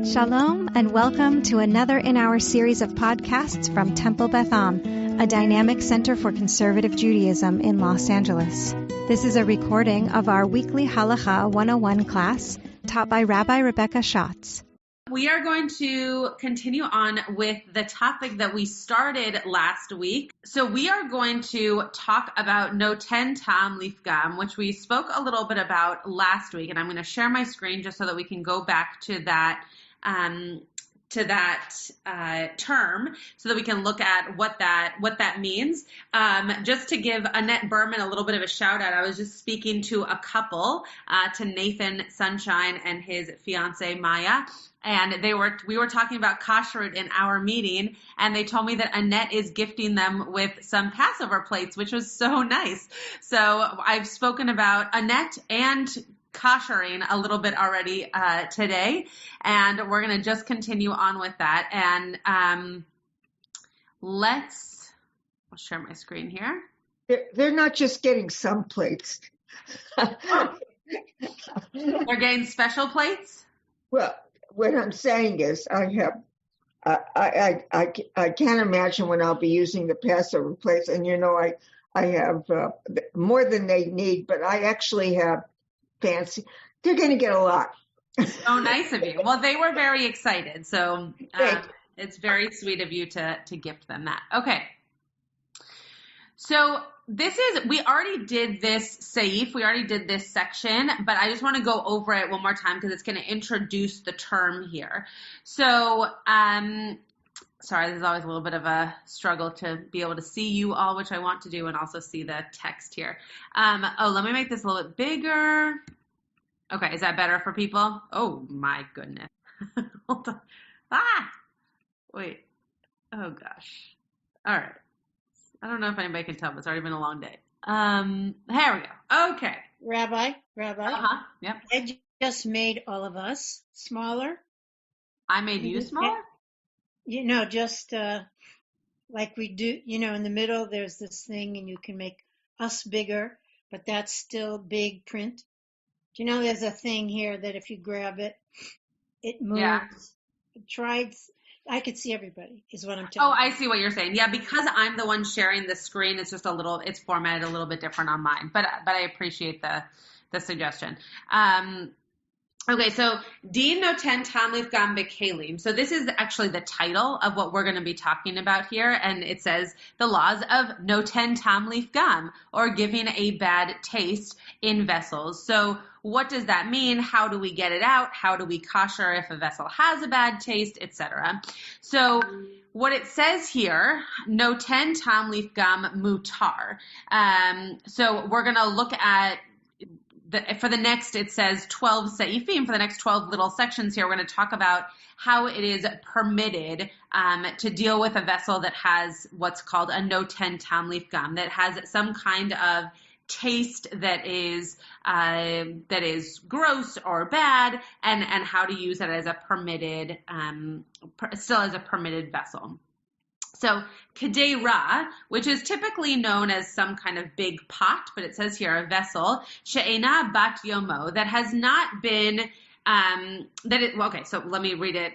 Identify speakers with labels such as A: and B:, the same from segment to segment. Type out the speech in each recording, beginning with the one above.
A: Shalom and welcome to another in our series of podcasts from Temple Beth Am, a dynamic center for conservative Judaism in Los Angeles. This is a recording of our weekly Halakha 101 class taught by Rabbi Rebecca Schatz.
B: We are going to continue on with the topic that we started last week. So we are going to talk about Noten Tam Lifgam, which we spoke a little bit about last week. And I'm going to share my screen just so that we can go back to that term so that we can look at what that means. Just to give Annette Berman a little bit of a shout out, I was just speaking to a couple, to Nathan Sunshine and his fiance Maya. And we were talking about Kashrut in our meeting, and they told me that Annette is gifting them with some Passover plates, which was so nice. So I've spoken about Annette and Kashering a little bit already today, and we're going to just continue on with that. And I'll share my screen here.
C: They're not just getting some plates.
B: They're getting special plates?
C: Well, what I'm saying is I can't imagine when I'll be using the Passover plates, and I have more than they need, but I actually have fancy. They're going to get a lot.
B: Oh, nice of you. Well, they were very excited, so it's very sweet of you to gift them that. Okay. So we already did this seif, we already did this section, but I just want to go over it one more time because it's going to introduce the term here. So, sorry, this is always a little bit of a struggle to be able to see you all, which I want to do, and also see the text here. Let me make this a little bit bigger. Okay, is that better for people? Oh my goodness. Hold on. Wait. Oh gosh. All right. I don't know if anybody can tell, but it's already been a long day. Here we go. Okay.
D: Rabbi.
B: Uh-huh. Yep.
D: I just made all of us smaller.
B: I made you smaller?
D: Just like we do, in the middle, there's this thing and you can make us bigger, but that's still big print. Do you know there's a thing here that if you grab it, it moves? Yeah. I could see everybody is what I'm telling you.
B: Oh, I see what you're saying. Yeah, because I'm the one sharing the screen, it's just it's formatted a little bit different on mine. But I appreciate the suggestion. Okay, so Din Noten Tam Lifgam B'Kelim. So this is actually the title of what we're going to be talking about here, and it says the laws of Noten Tam Lifgam, or giving a bad taste in vessels. So what does that mean? How do we get it out? How do we kosher if a vessel has a bad taste, etc.? So what it says here, Noten Tam Lifgam Mutar. So we're going to look at for the next, it says 12 seifim. For the next 12 little sections here, we're going to talk about how it is permitted to deal with a vessel that has what's called a noten tam lifgam, that has some kind of taste that is gross or bad, and how to use it as a permitted, still as a permitted vessel. So, Kedei Ra, which is typically known as some kind of big pot, but it says here a vessel, She'ena bat yomo, that has not been, so let me read it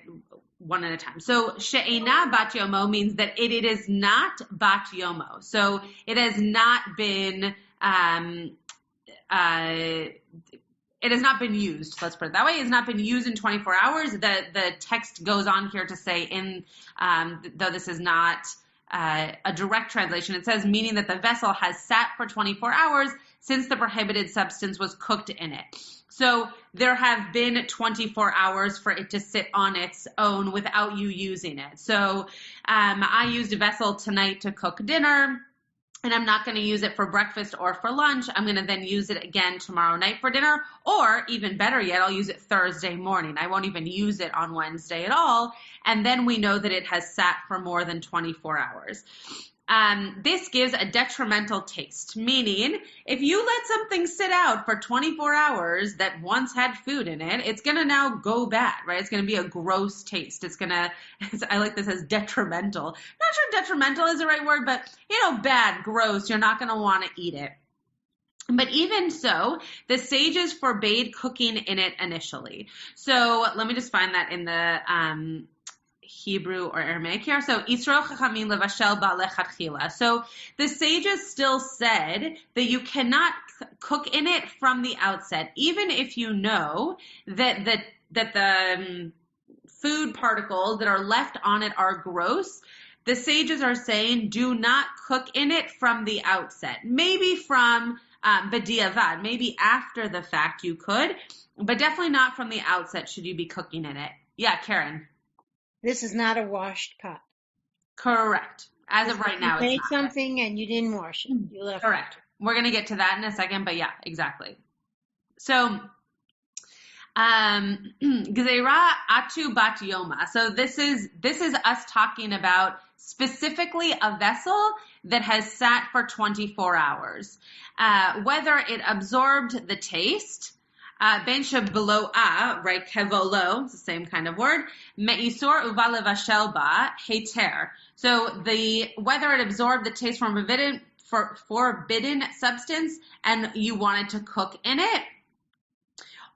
B: one at a time. So, She'ena bat yomo means that it is not bat yomo. So, it has not been, it has not been used, let's put it that way. It has not been used in 24 hours. The text goes on here to say, though this is not a direct translation, it says meaning that the vessel has sat for 24 hours since the prohibited substance was cooked in it. So there have been 24 hours for it to sit on its own without you using it. So I used a vessel tonight to cook dinner, and I'm not going to use it for breakfast or for lunch. I'm going to then use it again tomorrow night for dinner, or even better yet, I'll use it Thursday morning. I won't even use it on Wednesday at all. And then we know that it has sat for more than 24 hours. This gives a detrimental taste, meaning if you let something sit out for 24 hours that once had food in it, it's going to now go bad, right? It's going to be a gross taste. I like this as detrimental. Not sure detrimental is the right word, but, bad, gross. You're not going to want to eat it. But even so, the sages forbade cooking in it initially. So let me just find that in the Hebrew or Aramaic here. So Yisro Chachamim levashel ba lechatchila. So the sages still said that you cannot cook in it from the outset, even if you know that the food particles that are left on it are gross. The sages are saying do not cook in it from the outset. Maybe from b'diavad, maybe after the fact you could, but definitely not from the outset should you be cooking in it. Yeah, Karen.
D: This is not a washed pot.
B: Correct. As of right now,
D: you
B: it's
D: made
B: not.
D: something and you didn't wash it. You left
B: Correct. We're going to get to that in a second, but yeah, exactly. So, Gzeira atu bat yoma. So this is us talking about specifically a vessel that has sat for 24 hours. Whether it absorbed the taste, ben shebeloa, right, kevolo, it's the same kind of word, me'isor uva levashel ba, heter. So whether it absorbed the taste from forbidden substance and you wanted to cook in it,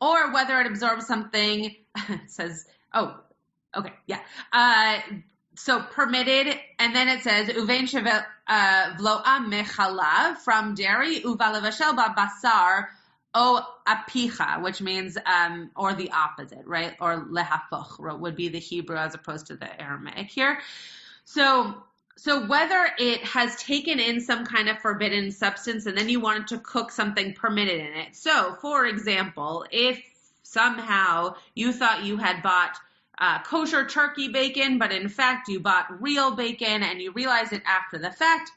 B: or whether it absorbs something, it says, so permitted, and then it says, uvein shevlo'a mechalav, from dairy, uva levashel ba basar, o apicha, which means, or the opposite, right? Or lehafoch would be the Hebrew as opposed to the Aramaic here. So whether it has taken in some kind of forbidden substance and then you wanted to cook something permitted in it. So, for example, if somehow you thought you had bought kosher turkey bacon, but in fact you bought real bacon and you realized it after the fact,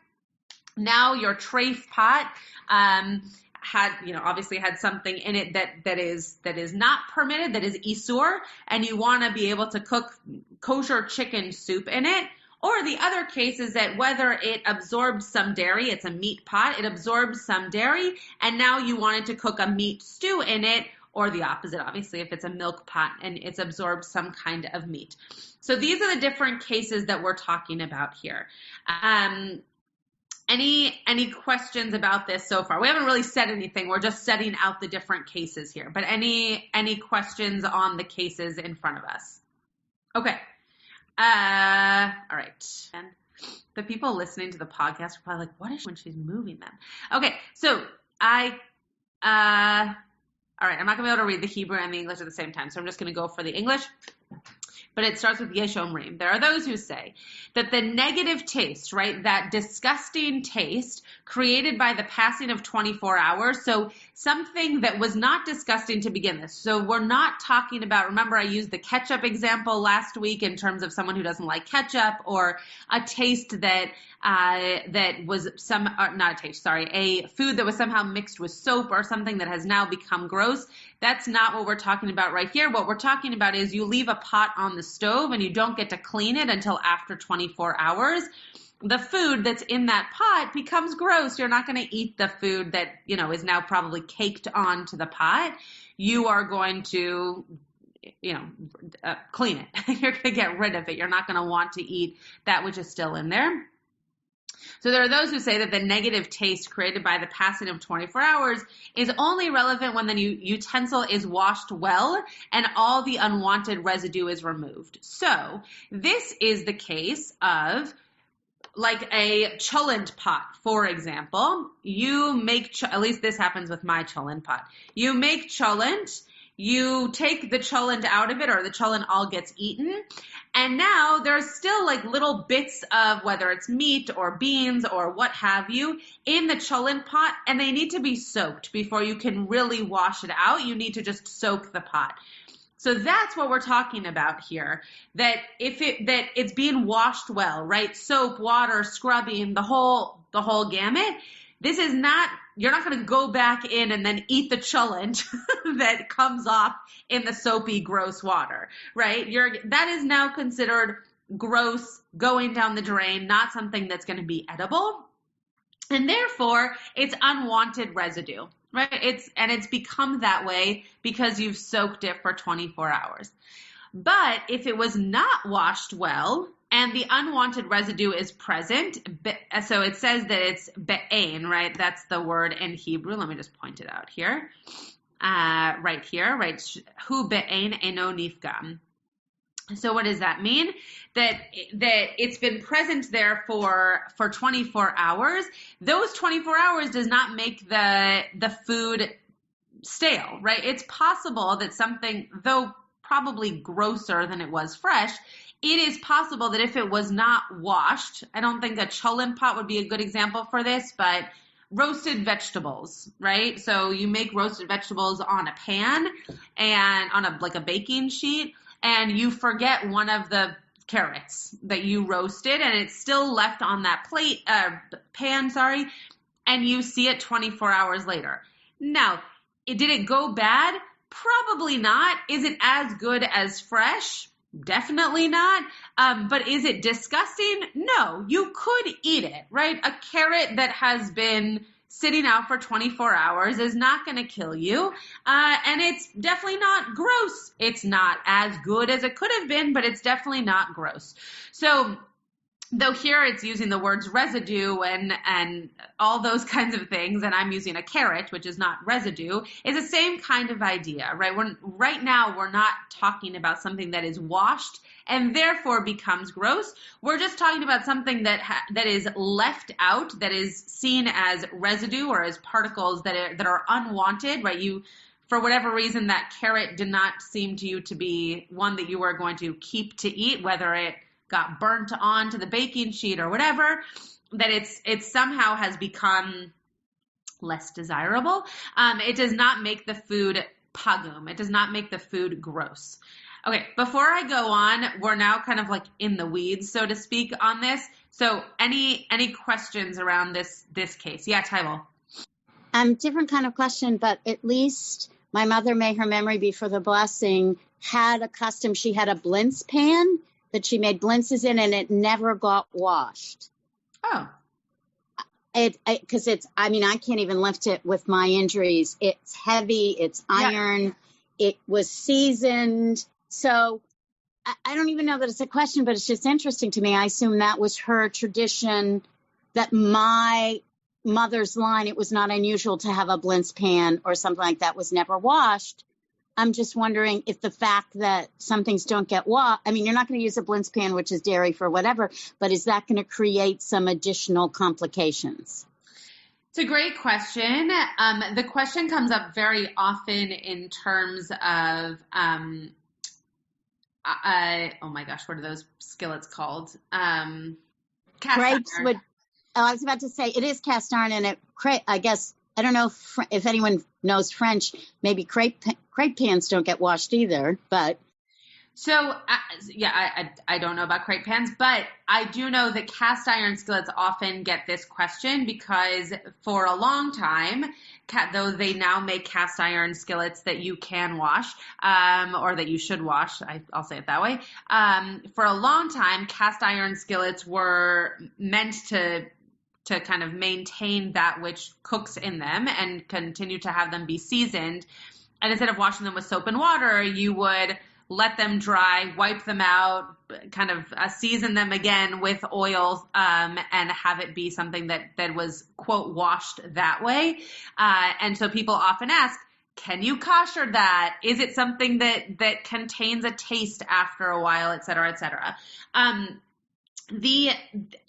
B: now your treif pot obviously had something in it that is not permitted, that is isur, and you want to be able to cook kosher chicken soup in it. Or the other case is that whether it absorbs some dairy, it's a meat pot, it absorbs some dairy, and now you wanted to cook a meat stew in it, or the opposite, obviously, if it's a milk pot and it's absorbed some kind of meat. So these are the different cases that we're talking about here. Any questions about this so far? We haven't really said anything. We're just setting out the different cases here. But any questions on the cases in front of us? Okay. All right. And the people listening to the podcast are probably like, what is she when she's moving them? Okay. So all right. I'm not gonna be able to read the Hebrew and the English at the same time. So I'm just going to go for the English. But it starts with Yesh Omrim. There are those who say that the negative taste, right, that disgusting taste created by the passing of 24 hours, so something that was not disgusting to begin with. So we're not talking about, remember I used the ketchup example last week in terms of someone who doesn't like ketchup, or a taste that was a food that was somehow mixed with soap or something that has now become gross. That's not what we're talking about right here. What we're talking about is you leave a pot on the stove and you don't get to clean it until after 24 hours. The food that's in that pot becomes gross. You're not going to eat the food that, is now probably caked onto the pot. You are going to, clean it. You're going to get rid of it. You're not going to want to eat that which is still in there. So there are those who say that the negative taste created by the passing of 24 hours is only relevant when the utensil is washed well and all the unwanted residue is removed. So this is the case of like a cholent pot, for example. You make, at least this happens with my cholent pot. You make cholent, you take the cholent out of it, or the cholent all gets eaten, and now there's still like little bits of whether it's meat or beans or what have you in the cholent pot, and they need to be soaked before you can really wash it out. You need to just soak the pot. So that's what we're talking about here, that it's being washed well, right? Soap, water, scrubbing, the whole gamut. This is not, you're not going to go back in and then eat the cholent that comes off in the soapy, gross water, right? That is now considered gross, going down the drain, not something that's going to be edible. And therefore, it's unwanted residue, right? It's become that way because you've soaked it for 24 hours. But if it was not washed well and the unwanted residue is present. So it says that it's be'ain, right? That's the word in Hebrew. Let me just point it out here. Right here, right? Hu be'ain eno nifgam. So what does that mean? That it's been present there for 24 hours. Those 24 hours does not make the food stale, right? It's possible that something, though probably grosser than it was fresh, it is possible that if it was not washed, I don't think a cholent pot would be a good example for this, but roasted vegetables, right? So you make roasted vegetables on a pan and on a baking sheet, and you forget one of the carrots that you roasted, and it's still left on that pan, and you see it 24 hours later. Now, did it go bad? Probably not. Is it as good as fresh? Definitely not. But is it disgusting? No, you could eat it, right? A carrot that has been sitting out for 24 hours is not going to kill you. And it's definitely not gross. It's not as good as it could have been, but it's definitely not gross. So though here it's using the words residue and all those kinds of things, and I'm using a carrot, which is not residue, is the same kind of idea, right? Right now we're not talking about something that is washed and therefore becomes gross. We're just talking about something that is left out, that is seen as residue or as particles that are unwanted, right? For whatever reason, that carrot did not seem to you to be one that you were going to keep to eat, whether it got burnt onto the baking sheet or whatever, that it somehow has become less desirable. It does not make the food pagum. It does not make the food gross. Okay, before I go on, we're now kind of like in the weeds, so to speak, on this. So any questions around this case? Yeah, Tybal.
E: Different kind of question, but at least my mother, may her memory be for the blessing, had a custom. She had a blintz pan that she made blintzes in, and it never got washed.
B: Oh.
E: Because I can't even lift it with my injuries. It's heavy, it's iron, It was seasoned. So I don't even know that it's a question, but it's just interesting to me. I assume that was her tradition, that my mother's line, it was not unusual to have a blintz pan or something like that, was never washed. I'm just wondering if the fact that some things don't get washed, you're not going to use a blintz pan, which is dairy for whatever, but is that going to create some additional complications?
B: It's a great question. The question comes up very often in terms of, oh my gosh, what are those skillets called?
E: Crepes would, I was about to say, it is cast iron, and I guess, I don't know if anyone knows French, maybe crepe pans don't get washed either, but.
B: So, I don't know about crepe pans, but I do know that cast iron skillets often get this question because for a long time, though they now make cast iron skillets that you can wash, or that you should wash, I'll say it that way. For a long time, cast iron skillets were meant to kind of maintain that which cooks in them and continue to have them be seasoned. And instead of washing them with soap and water, you would let them dry, wipe them out, kind of season them again with oil, and have it be something that was, quote, washed that way. And so people often ask, can you kosher that? Is it something that contains a taste after a while, et cetera, et cetera? I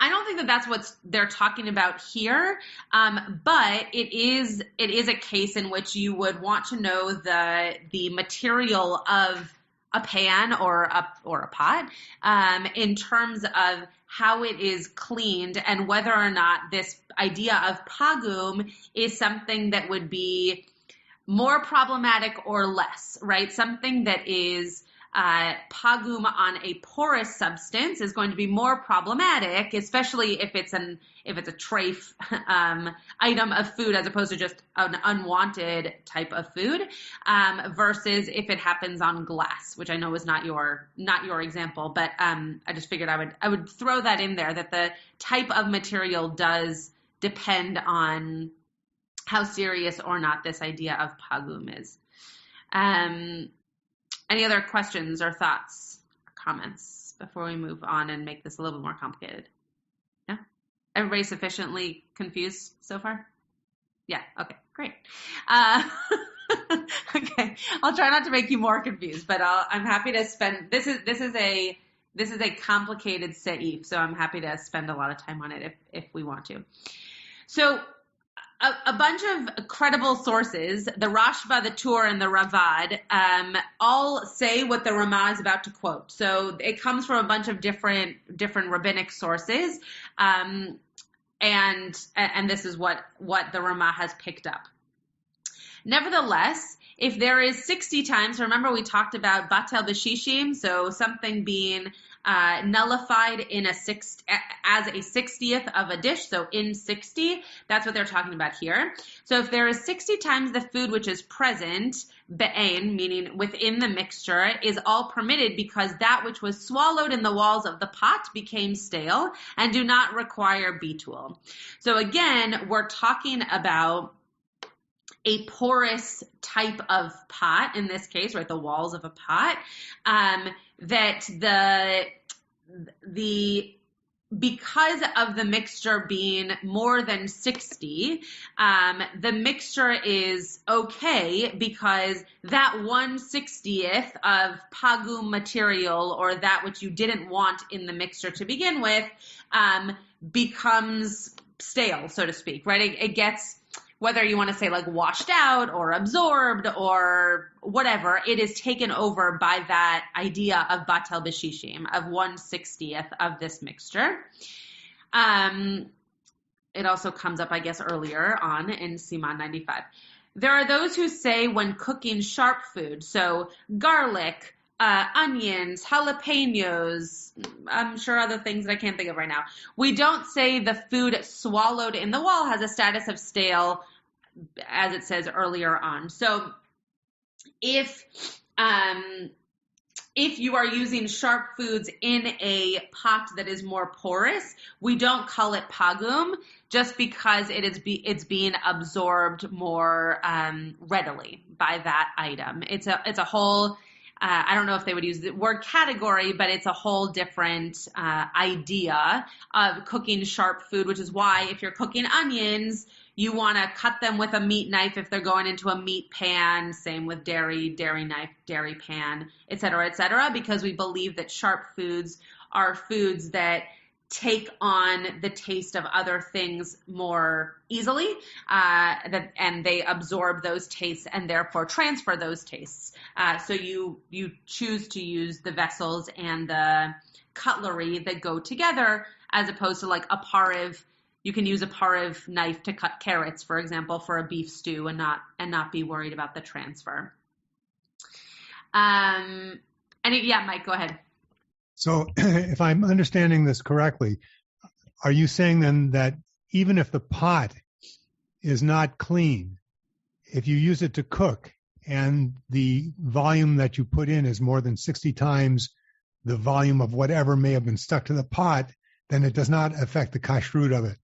B: don't think that that's what they're talking about here, but it is a case in which you would want to know the material of a pan or a pot, in terms of how it is cleaned and whether or not this idea of pagum is something that would be more problematic or less, right? Something that is pagum on a porous substance is going to be more problematic, especially if it's a treif item of food as opposed to just an unwanted type of food, versus if it happens on glass, which I know is not your example, but I just figured I would throw that in there, that the type of material does depend on how serious or not this idea of pagum is. Any other questions or thoughts or comments before we move on and make this a little bit more complicated? No? Everybody sufficiently confused so far? Yeah. Okay, great. Okay. I'll try not to make you more confused, but I'm happy to spend, this is a complicated seif, so I'm happy to spend a lot of time on it if we want to. So a bunch of credible sources, the Rashba, the Tur, and the Ravad, all say what the Ramah is about to quote. So it comes from a bunch of different rabbinic sources, and this is what the Ramah has picked up. Nevertheless, if there is 60 times, remember we talked about batel b'shishim, so something being nullified in as a 60th of a dish, so in 60, that's what they're talking about here. So if there is 60 times the food which is present, be'ein, meaning within the mixture, is all permitted because that which was swallowed in the walls of the pot became stale and do not require bitul. So again, we're talking about a porous type of pot, in this case, right, the walls of a pot, that because of the mixture being more than 60, the mixture is okay because that 1/60th of pagum material, or that which you didn't want in the mixture to begin with, becomes stale, so to speak, right? It gets, whether you want to say like washed out or absorbed or whatever, it is taken over by that idea of batel b'shishim, of 1/60th of this mixture. It also comes up, I guess, earlier on in Siman 95. There are those who say when cooking sharp food, so garlic, onions, jalapenos, I'm sure other things that I can't think of right now, we don't say the food swallowed in the wall has a status of stale, as it says earlier on. So if you are using sharp foods in a pot that is more porous, we don't call it pagum just because it's being absorbed more readily by that item. It's a whole, I don't know if they would use the word category, but it's a whole different idea of cooking sharp food, which is why if you're cooking onions, you want to cut them with a meat knife if they're going into a meat pan. Same with dairy knife, dairy pan, et cetera, because we believe that sharp foods are foods that take on the taste of other things more easily, and they absorb those tastes and therefore transfer those tastes. So you choose to use the vessels and the cutlery that go together, as opposed to like a pareve. You can use a pareve knife to cut carrots, for example, for a beef stew, and not be worried about the transfer. Mike, go ahead.
F: So if I'm understanding this correctly, are you saying then that even if the pot is not clean, if you use it to cook and the volume that you put in is more than 60 times the volume of whatever may have been stuck to the pot, then it does not affect the kashrut of it?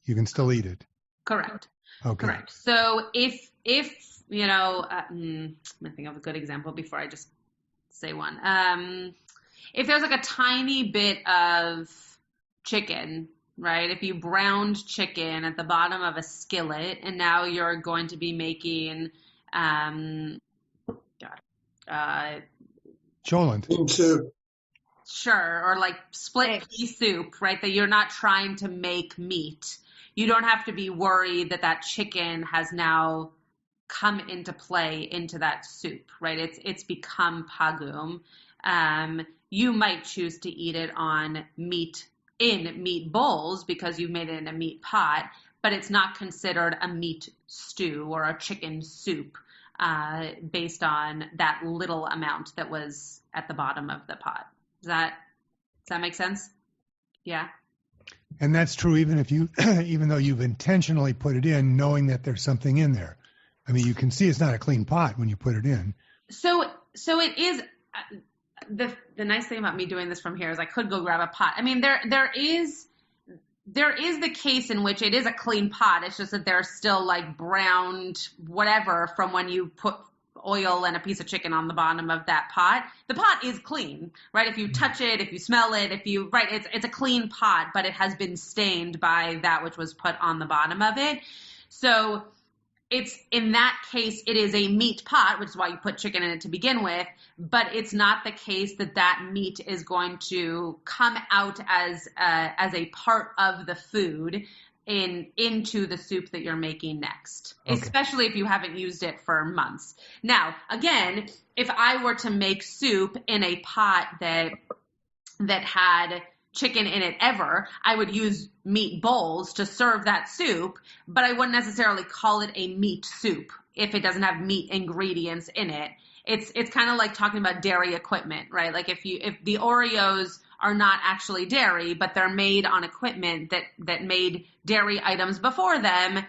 F: You can still eat it.
B: Correct.
F: Okay.
B: Correct. So if you know, I'm gonna think of a good example before I just say one. If there's like a tiny bit of chicken, right? If you browned chicken at the bottom of a skillet, and now you're going to be making,
F: Cholent.
G: Soup.
B: Sure, or like split pea soup, right? That you're not trying to make meat. You don't have to be worried that chicken has now come into play into that soup, right? It's become pagum. You might choose to eat it on meat bowls because you've made it in a meat pot, but it's not considered a meat stew or a chicken soup based on that little amount that was at the bottom of the pot. Does that make sense? Yeah.
F: And that's true even if you, even though you've intentionally put it in, knowing that there's something in there. I mean, you can see it's not a clean pot when you put it in.
B: So it is. The nice thing about me doing this from here is I could go grab a pot. I mean, there is the case in which it is a clean pot. It's just that there's still like browned whatever from when you put oil and a piece of chicken on the bottom of that pot, the pot is clean, right? If you touch it, if you smell it, it's a clean pot, but it has been stained by that which was put on the bottom of it. So it's, in that case, it is a meat pot, which is why you put chicken in it to begin with, but it's not the case that meat is going to come out as a part of the food into the soup that you're making next, especially if you haven't used it for months. Now, again, if I were to make soup in a pot that had chicken in it ever, I would use meat bowls to serve that soup, but I wouldn't necessarily call it a meat soup if it doesn't have meat ingredients in it. It's kind of like talking about dairy equipment, right? Like if the Oreos are not actually dairy, but they're made on equipment that made dairy items before them,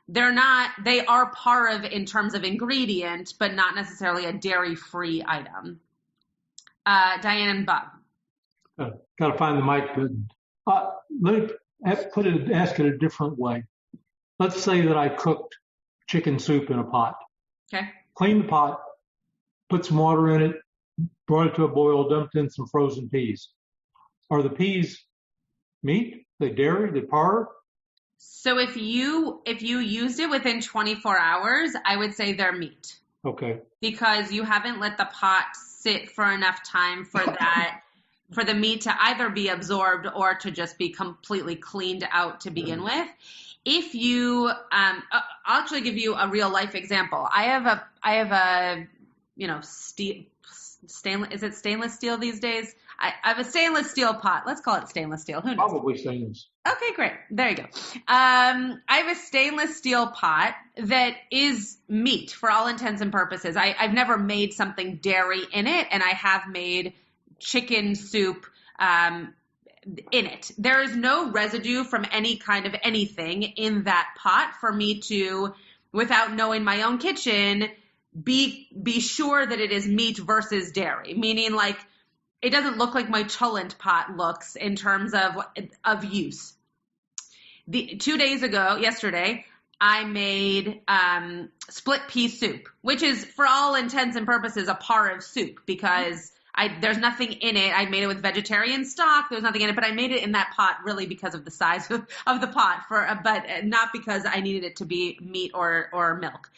B: they are part of, in terms of ingredient, but not necessarily a dairy-free item. Diane and Bob.
G: Got to find the mic button. Let me ask it a different way. Let's say that I cooked chicken soup in a pot.
B: Okay.
G: Cleaned the pot, put some water in it, brought it to a boil, dumped in some frozen peas. Are the peas meat? They dairy? They par?
B: So if you used it within 24 hours, I would say they're meat.
G: Okay.
B: Because you haven't let the pot sit for enough time for for the meat to either be absorbed or to just be completely cleaned out to begin with. If you, I'll actually give you a real life example. I have a stainless, is it stainless steel these days? I have a stainless steel pot. Let's call it stainless steel. Who knows?
G: Probably stainless.
B: Okay, great. There you go. I have a stainless steel pot that is meat for all intents and purposes. I've never made something dairy in it, and I have made chicken soup in it. There is no residue from any kind of anything in that pot for me to, without knowing my own kitchen, be sure that it is meat versus dairy. Meaning, like, it doesn't look like my cholent pot looks in terms of use. 2 days ago, yesterday, I made split pea soup, which is, for all intents and purposes, a part of soup because there's nothing in it. I made it with vegetarian stock. There was nothing in it, but I made it in that pot really because of the size of the pot, but not because I needed it to be meat or milk.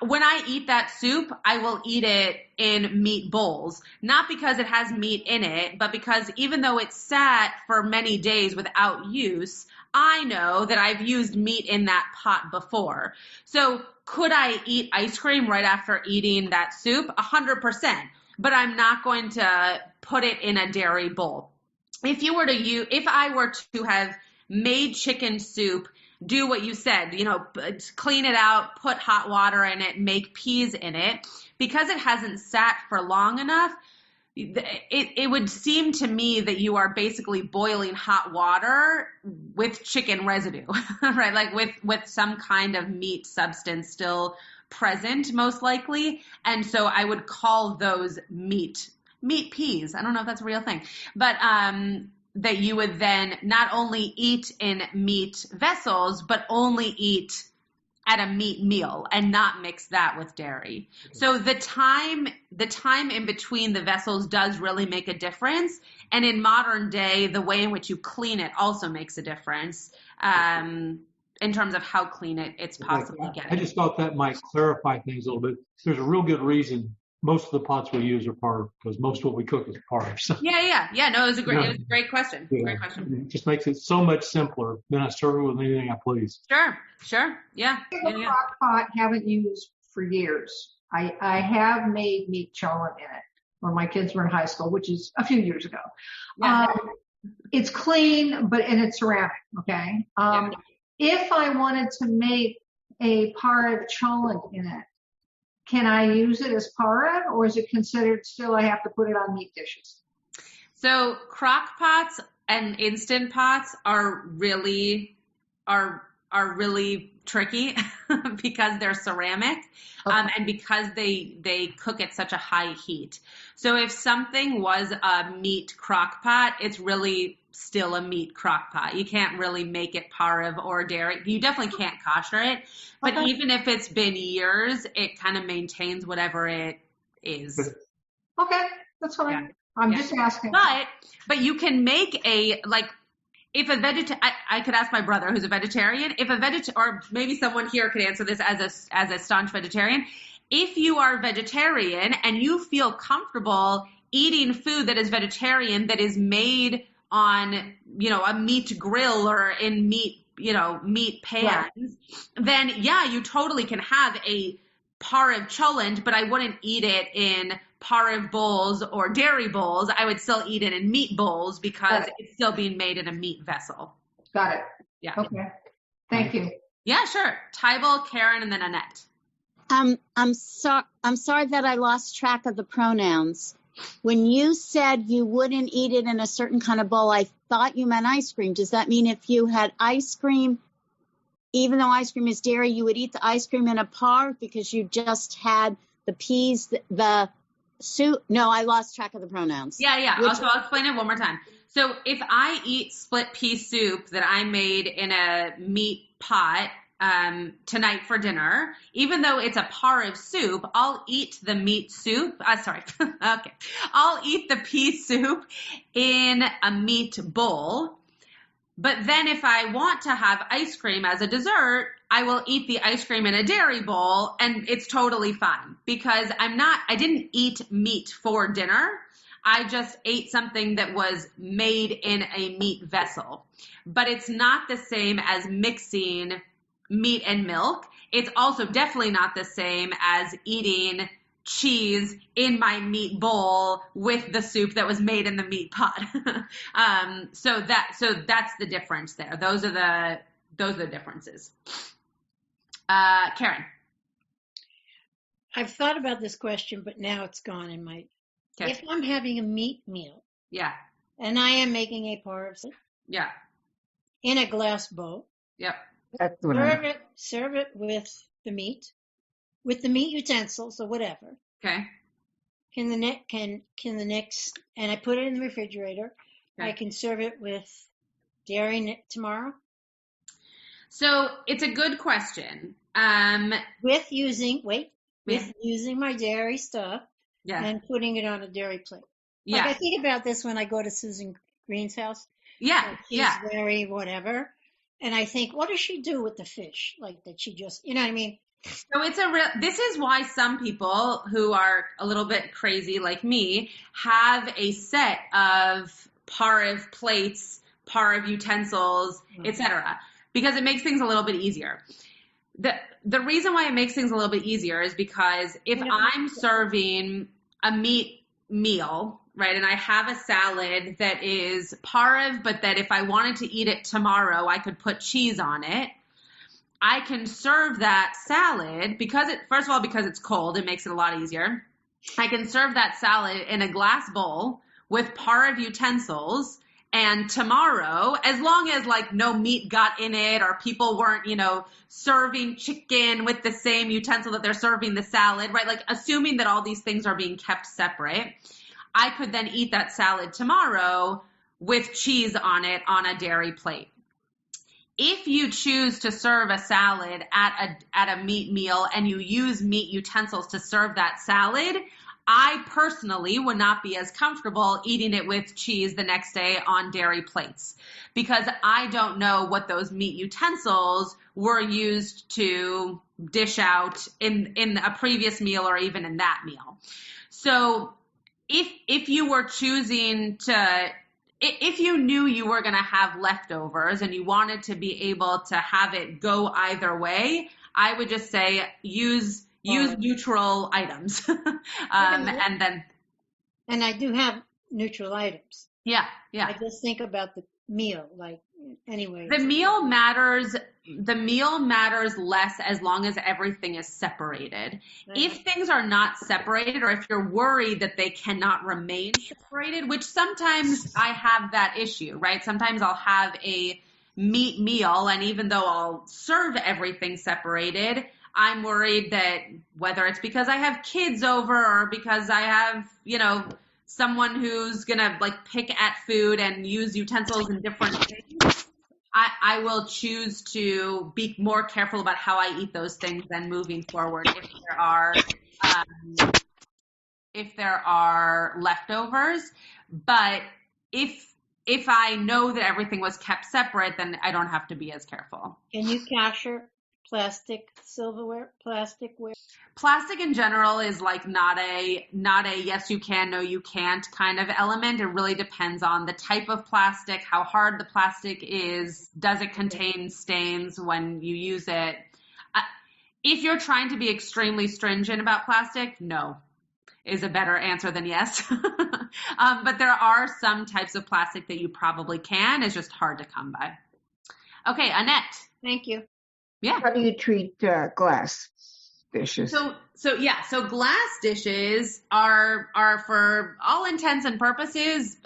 B: When I eat that soup, I will eat it in meat bowls, not because it has meat in it, but because even though it sat for many days without use, I know that I've used meat in that pot before. So could I eat ice cream right after eating that soup? 100%. But I'm not going to put it in a dairy bowl. If I were to have made chicken soup, do what you said, clean it out, put hot water in it, make peas in it, because it hasn't sat for long enough, it would seem to me that you are basically boiling hot water with chicken residue, right? Like with some kind of meat substance still present, most likely. And so I would call those meat peas. I don't know if that's a real thing, but that you would then not only eat in meat vessels, but only eat at a meat meal and not mix that with dairy. So the time in between the vessels does really make a difference. And in modern day, the way in which you clean it also makes a difference in terms of how clean it's possibly getting.
G: I just thought that might clarify things a little bit. There's a real good reason most of the pots we use are par, because most of what we cook is par. So.
B: Yeah. No, it was a great question.
G: Yeah.
B: Great question.
G: It just makes it so much simpler. Then I serve it with anything I please.
B: Sure. Yeah.
H: The crock pot haven't used for years. I have made meat cholent in it when my kids were in high school, which is a few years ago.
B: Yeah.
H: It's clean, and it's ceramic. Okay. If I wanted to make a par of cholent in it, can I use it as pareve, or is it considered still I have to put it on meat dishes?
B: So crock pots and instant pots are are really tricky because they're ceramic, and because they cook at such a high heat. So if something was a meat crock pot, it's really still a meat crock pot. You can't really make it pareve or dairy. You definitely can't kosher it, but even if it's been years, it kind of maintains whatever it is.
H: Okay, that's fine.
B: Yeah.
H: I'm just asking.
B: But you can make if a I could ask my brother who's a vegetarian, or maybe someone here could answer this as a staunch vegetarian. If you are vegetarian and you feel comfortable eating food that is vegetarian, that is made on, a meat grill or in meat pans, then yeah, you totally can have a pareve cholent, but I wouldn't eat it in pareve bowls or dairy bowls. I would still eat it in meat bowls because it's still being made in a meat vessel.
H: Got it.
B: Yeah.
H: Okay. Thank you.
B: Yeah, sure. Tybal, Karen, and then Annette.
E: I'm sorry that I lost track of the pronouns. When you said you wouldn't eat it in a certain kind of bowl, I thought you meant ice cream. Does that mean if you had ice cream, even though ice cream is dairy, you would eat the ice cream in a parve because you just had the peas, the soup? No, I lost track of the pronouns.
B: Yeah. Also, I'll explain it one more time. So if I eat split pea soup that I made in a meat pot tonight for dinner, even though it's a pareve soup, I'll eat the meat soup. Okay. I'll eat the pea soup in a meat bowl. But then if I want to have ice cream as a dessert, I will eat the ice cream in a dairy bowl, and it's totally fine because I didn't eat meat for dinner. I just ate something that was made in a meat vessel. But it's not the same as mixing meat and milk. It's also definitely not the same as eating cheese in my meat bowl with the soup that was made in the meat pot. So that's the difference there. Those are the differences. Karen.
D: I've thought about this question, but now it's gone in my.
B: Okay.
D: If I'm having a meat meal,
B: Yeah.
D: and I am making a pareve soup,
B: Yeah.
D: in a glass bowl,
B: Yep.
C: That's what
D: serve it with the meat utensils or whatever.
B: Okay.
D: And I put it in the refrigerator.
B: Okay.
D: I can serve it with dairy tomorrow.
B: So it's a good question.
D: With using my dairy stuff and putting it on a dairy plate.
B: Yeah.
D: Like I think about this when I go to Susan Green's house.
B: Yeah.
D: She's very whatever. And I think, what does she do with the fish? Like that she just, you know what I mean?
B: So this is why some people who are a little bit crazy like me have a set of pareve plates, pareve utensils, etc., because it makes things a little bit easier. The reason why it makes things a little bit easier is because if I'm serving a meat meal, right, and I have a salad that is pareve, but that if I wanted to eat it tomorrow, I could put cheese on it, I can serve that salad because it's cold, it makes it a lot easier. I can serve that salad in a glass bowl with pareve utensils, and tomorrow, as long as no meat got in it or people weren't, serving chicken with the same utensil that they're serving the salad, right? Assuming that all these things are being kept separate, I could then eat that salad tomorrow with cheese on it on a dairy plate. If you choose to serve a salad at a meat meal and you use meat utensils to serve that salad, I personally would not be as comfortable eating it with cheese the next day on dairy plates because I don't know what those meat utensils were used to dish out in a previous meal or even in that meal. So if you were choosing to, if you knew you were going to have leftovers and you wanted to be able to have it go either way, I would just say use neutral items. And
H: I do have neutral items.
B: Yeah.
H: I just think about the meal, anyway.
B: The meal matters less as long as everything is separated. Right. If things are not separated or if you're worried that they cannot remain separated, which sometimes I have that issue, right? Sometimes I'll have a meat meal, and even though I'll serve everything separated, I'm worried that whether it's because I have kids over or because I have, someone who's gonna like pick at food and use utensils in different things, I will choose to be more careful about how I eat those things than moving forward if there are leftovers. But if I know that everything was kept separate, then I don't have to be as careful.
D: Can you kasher plastic silverware, plasticware?
B: Plastic in general is like not a yes you can, no you can't kind of element. It really depends on the type of plastic, how hard the plastic is, does it contain stains when you use it. If you're trying to be extremely stringent about plastic, no is a better answer than yes. But there are some types of plastic that you probably can. It's just hard to come by. Okay, Annette.
D: Thank you.
B: Yeah.
C: How do you treat glass dishes?
B: So glass dishes are for all intents and purposes,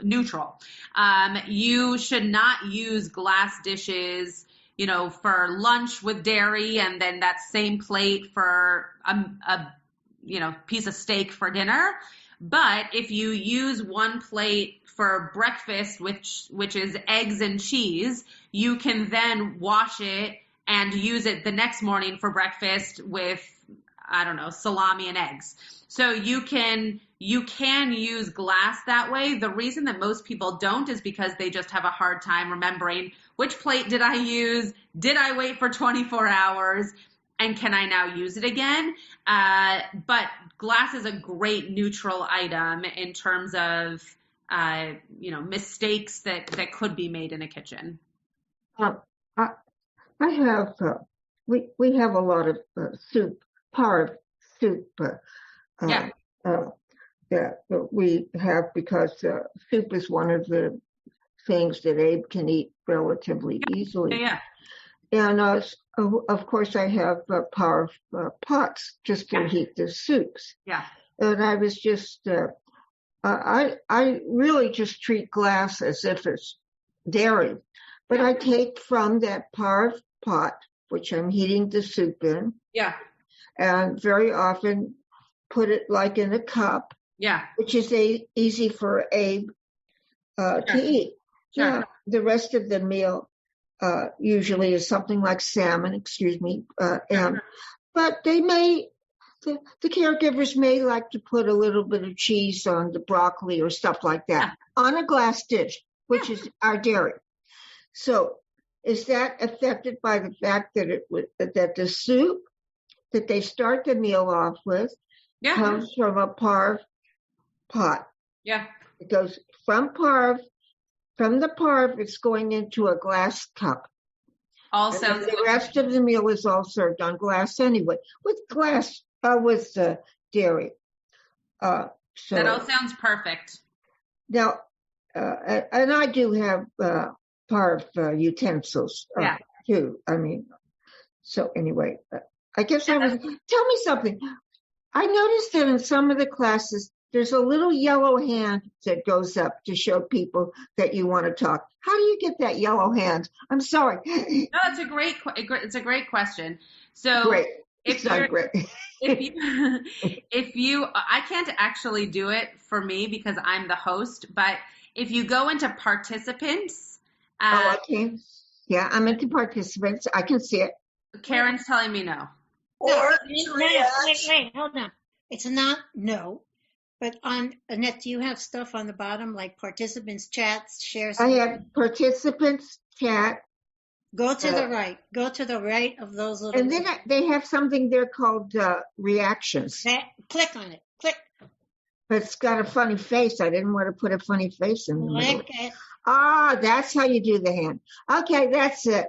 B: neutral. You should not use glass dishes, for lunch with dairy and then that same plate for a piece of steak for dinner. But if you use one plate for breakfast, which is eggs and cheese, you can then wash it and use it the next morning for breakfast with, salami and eggs. So you can use glass that way. The reason that most people don't is because they just have a hard time remembering which plate did I use? Did I wait for 24 hours? And can I now use it again? But glass is a great neutral item in terms of, mistakes that could be made in a kitchen.
C: I have, we have a lot of soup, par soup that we have because soup is one of the things that Abe can eat relatively easily.
B: Yeah.
C: And of course, I have par pots just to heat the soups.
B: Yeah.
C: And I was just, I really just treat glass as if it's dairy. But I take from that par pot, which I'm heating the soup in.
B: Yeah.
C: And very often put it like in a cup.
B: Yeah.
C: Which is easy for Abe to eat.
B: Sure.
C: Yeah. The rest of the meal usually is something like salmon, but the caregivers may like to put a little bit of cheese on the broccoli or stuff like that on a glass dish, which is our dairy. So is that affected by the fact that that the soup that they start the meal off with comes from a par pot? Yeah. It goes from the parv, it's going into a glass cup.
B: Also,
C: the rest of the meal is all served on glass anyway, with dairy. So
B: that all sounds perfect.
C: Now, and I do have parv utensils too. I mean, so anyway, I guess tell me something. I noticed that in some of the classes, there's a little yellow hand that goes up to show people that you want to talk. How do you get that yellow hand? I'm sorry.
B: No, it's a great question. So
C: great.
B: If you, I can't actually do it for me because I'm the host, but if you go into participants.
C: I can. Yeah, I'm into participants. I can see it.
B: Karen's telling me no.
D: Wait, hold on. It's not no. But Annette, do you have stuff on the bottom like participants, chats, shares?
C: I have participants, chat.
D: Go to the right. Go to the right of those little.
C: And then they have something there called reactions.
D: Click on it. Click.
C: But it's got a funny face. I didn't want to put a funny face in the middle.
D: Click it.
C: That's how you do the hand. Okay, that's it.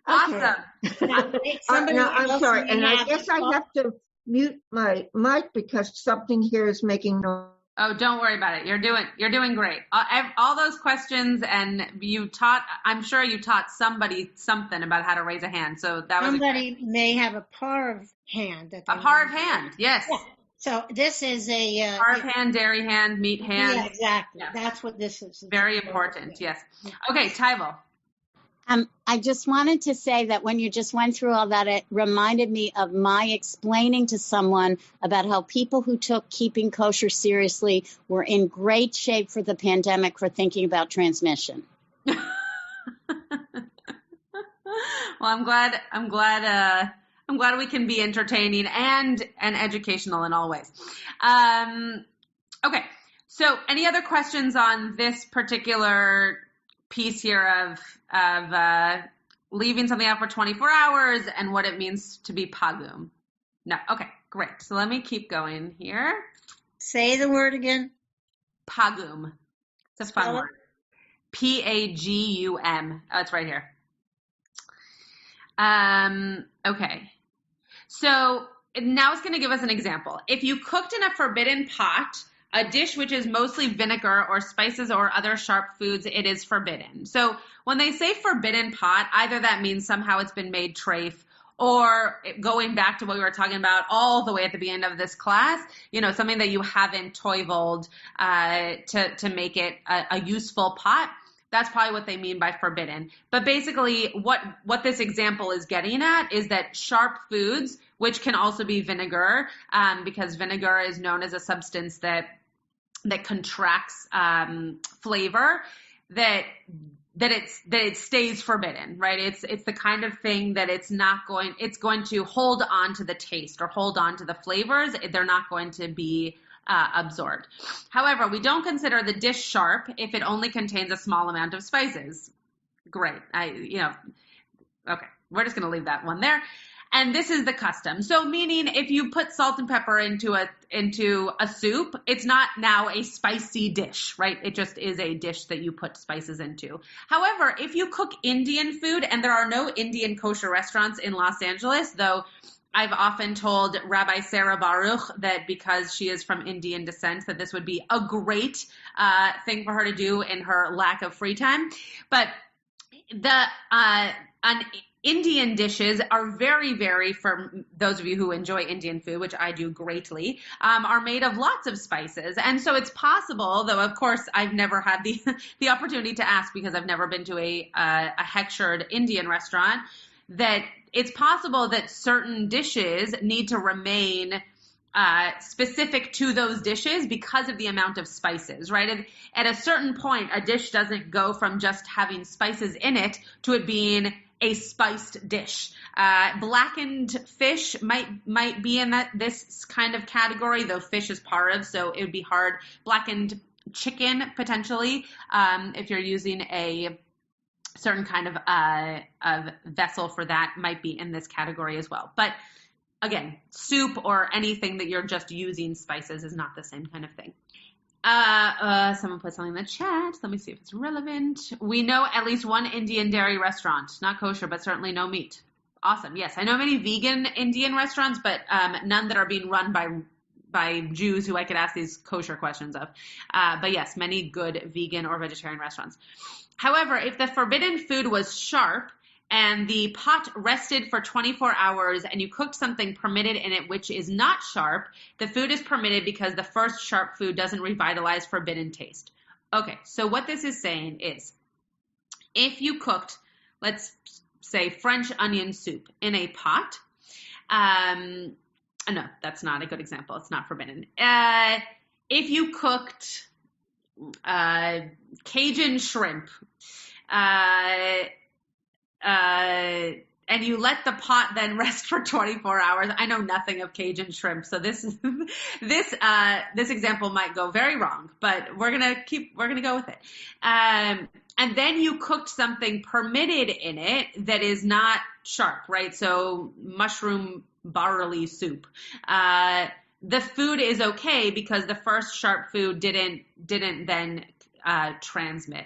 C: Okay.
B: Awesome.
C: I'm sorry. And I guess I have to mute my mic because something here is making noise.
B: Oh, don't worry about it. You're doing great. All those questions, and I'm sure you taught somebody something about how to raise a hand. So that was
D: somebody may have a parv hand.
B: A parv hand, yes.
D: Yeah. So this is a
B: parv hand, dairy hand, meat hand.
D: Yeah, exactly.
B: Yeah.
D: That's what this is.
B: Very important. Yes. Okay, Tyval.
E: I just wanted to say that when you just went through all that, it reminded me of my explaining to someone about how people who took keeping kosher seriously were in great shape for the pandemic for thinking about transmission.
B: Well, I'm glad we can be entertaining and educational in all ways. Okay. So any other questions on this particular piece here of leaving something out for 24 hours and what it means to be pagum? No. Okay, great. So let me keep going here.
D: Say the word again.
B: Pagum. It's a fun word. Pagum. Oh, it's right here. Okay. So now it's going to give us an example. If you cooked in a forbidden pot, a dish which is mostly vinegar or spices or other sharp foods, it is forbidden. So when they say forbidden pot, either that means somehow it's been made treif, or going back to what we were talking about all the way at the beginning of this class, something that you haven't toiveled to make it a useful pot. That's probably what they mean by forbidden. But basically what this example is getting at is that sharp foods, which can also be vinegar, because vinegar is known as a substance that contracts flavor, that it stays forbidden, right? It's the kind of thing that it's going to hold on to the taste or hold on to the flavors. They're not going to be absorbed. However, we don't consider the dish sharp if it only contains a small amount of spices. Great. Okay, we're just going to leave that one there. And this is the custom. So meaning if you put salt and pepper into a soup, it's not now a spicy dish, right? It just is a dish that you put spices into. However, if you cook Indian food, and there are no Indian kosher restaurants in Los Angeles, though I've often told Rabbi Sarah Baruch that because she is from Indian descent, that this would be a great thing for her to do in her lack of free time. But Indian dishes are very, very, for those of you who enjoy Indian food, which I do greatly, are made of lots of spices. And so it's possible, though of course I've never had the opportunity to ask because I've never been to a hechshered Indian restaurant, that it's possible that certain dishes need to remain specific to those dishes because of the amount of spices, right? At a certain point, a dish doesn't go from just having spices in it to it being a spiced dish. Blackened fish might be in this kind of category, though fish is parv, so it would be hard. Blackened chicken, potentially, if you're using a certain kind of vessel for that, might be in this category as well. But again, soup or anything that you're just using spices is not the same kind of thing. Someone put something in the chat. Let me see if it's relevant. We know at least one Indian dairy restaurant, not kosher, but certainly no meat. Awesome. Yes, I know many vegan Indian restaurants, but none that are being run by Jews who I could ask these kosher questions of. But yes, many good vegan or vegetarian restaurants. However, if the forbidden food was sharp and the pot rested for 24 hours and you cooked something permitted in it which is not sharp, the food is permitted because the first sharp food doesn't revitalize forbidden taste. Okay, so what this is saying is if you cooked, let's say, French onion soup in a pot, no, that's not a good example. It's not forbidden. If you cooked Cajun shrimp, and you let the pot then rest for 24 hours. I know nothing of Cajun shrimp, so this example might go very wrong, but we're gonna go with it. And then you cooked something permitted in it that is not sharp, right? So mushroom barley soup. The food is okay because the first sharp food didn't then transmit.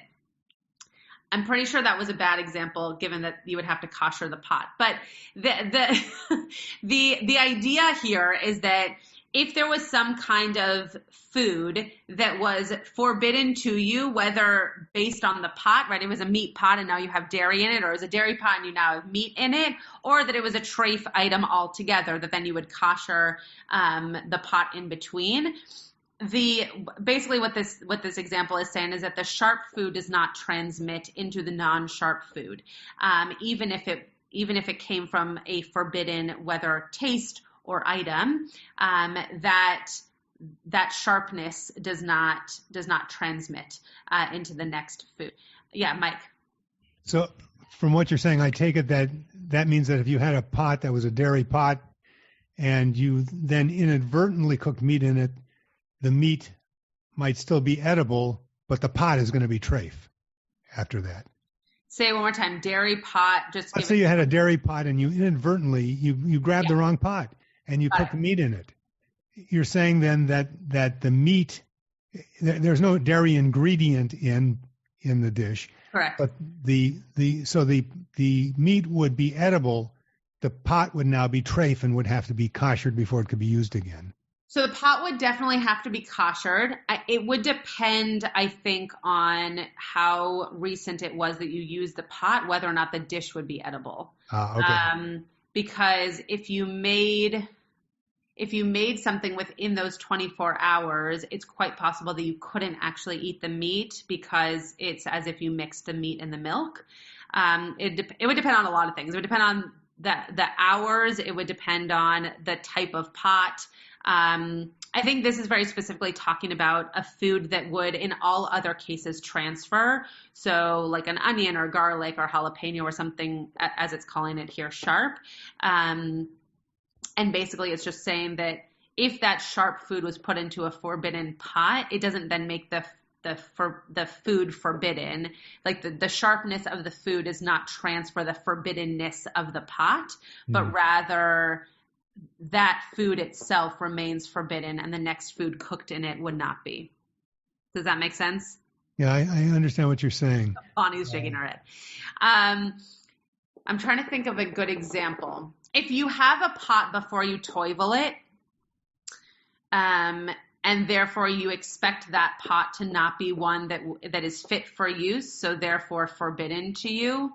B: I'm pretty sure that was a bad example, given that you would have to kosher the pot. But the idea here is that if there was some kind of food that was forbidden to you, whether based on the pot, right? It was a meat pot and now you have dairy in it, or it was a dairy pot and you now have meat in it, or that it was a treif item altogether, that then you would kosher the pot in between. basically what this example is saying is that the sharp food does not transmit into the non-sharp food, even if it came from a forbidden, whether taste or item, that sharpness does not transmit into the next food. Yeah, Mike.
F: So from what you're saying, I take it that means that if you had a pot that was a dairy pot and you then inadvertently cooked meat in it, the meat might still be edible, but the pot is going to be treif after that.
B: Say it one more time. Dairy pot.
F: Let's say you had a dairy pot and you inadvertently you grabbed the wrong pot and you cooked meat in it. You're saying then that the meat, there's no dairy ingredient in the dish.
B: Correct.
F: But the meat would be edible. The pot would now be treif and would have to be koshered before it could be used again.
B: So the pot would definitely have to be koshered. It would depend, I think, on how recent it was that you used the pot, whether or not the dish would be edible.
F: Okay.
B: Because if you made something within those 24 hours, it's quite possible that you couldn't actually eat the meat because it's as if you mixed the meat and the milk. It would depend on a lot of things. It would depend on the hours. It would depend on the type of pot. I think this is very specifically talking about a food that would, in all other cases, transfer. So like an onion or garlic or jalapeno or something, as it's calling it here, sharp. And basically it's just saying that if that sharp food was put into a forbidden pot, it doesn't then make the food forbidden. Like the sharpness of the food does not transfer the forbiddenness of the pot, but rather that food itself remains forbidden and the next food cooked in it would not be. Does that make sense?
F: Yeah, I understand what you're saying.
B: Bonnie's shaking her head. I'm trying to think of a good example. If you have a pot before you toivel it, and therefore you expect that pot to not be one that is fit for use, so therefore forbidden to you,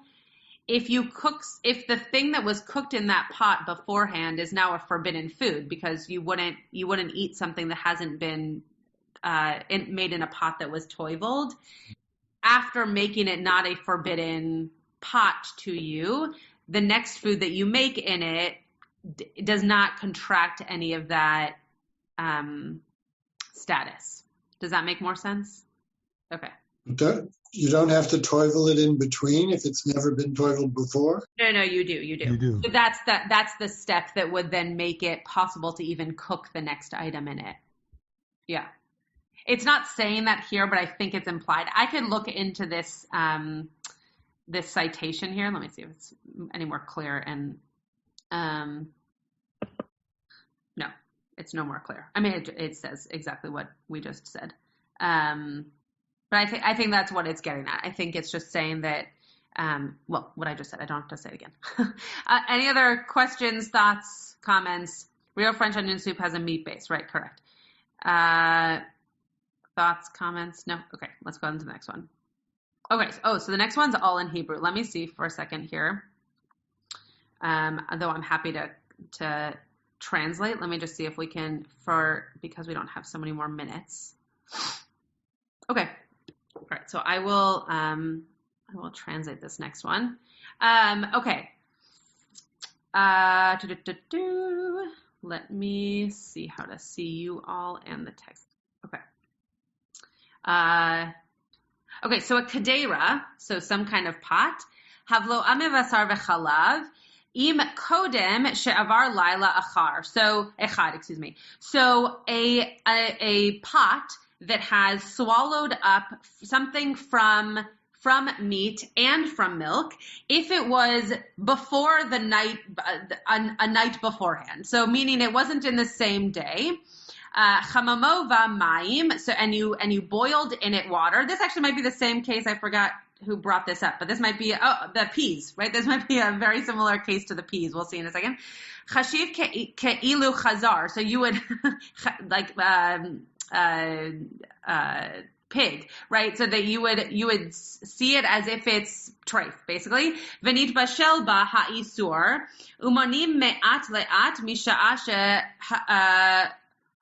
B: if the thing that was cooked in that pot beforehand is now a forbidden food because you wouldn't eat something that hasn't been made in a pot that was toiveled, after making it not a forbidden pot to you, the next food that you make in it does not contract any of that status. Does that make more sense? Okay.
I: You don't have to toivel it in between if it's never been toiveled before?
B: No, you do.
F: You do.
B: So that's the step that would then make it possible to even cook the next item in it. Yeah. It's not saying that here, but I think it's implied. I could look into this this citation here. Let me see if it's any more clear. And no, it's no more clear. I mean, it says exactly what we just said. But I think that's what it's getting at. I think it's just saying that, what I just said. I don't have to say it again. Any other questions, thoughts, comments? Real French onion soup has a meat base, right? Correct. Thoughts, comments? No? Okay, let's go on to the next one. Okay, so the next one's all in Hebrew. Let me see for a second here. Though I'm happy to translate. Let me just see if we can, because we don't have so many more minutes. Okay. All right, so I will translate this next one. Okay. Let me see how to see you all and the text. Okay. Okay, so a kadera, so some kind of pot. Havlo ame vasar v'chalav. Im kodem she'avar laila achar. So echad, excuse me. So a pot that has swallowed up something from meat and from milk, if it was before the night, a night beforehand. So meaning it wasn't in the same day. Chamamo v'mayim. So and you boiled in it water. This actually might be the same case. I forgot who brought this up, but this might be the peas, right? This might be a very similar case to the peas. We'll see in a second. Chashiv ke'ilu chazar. So you would like pig, right? So that you would see it as if it's treif, basically. V'nit bashel ba ha'isur umonim me'at le'at misha'a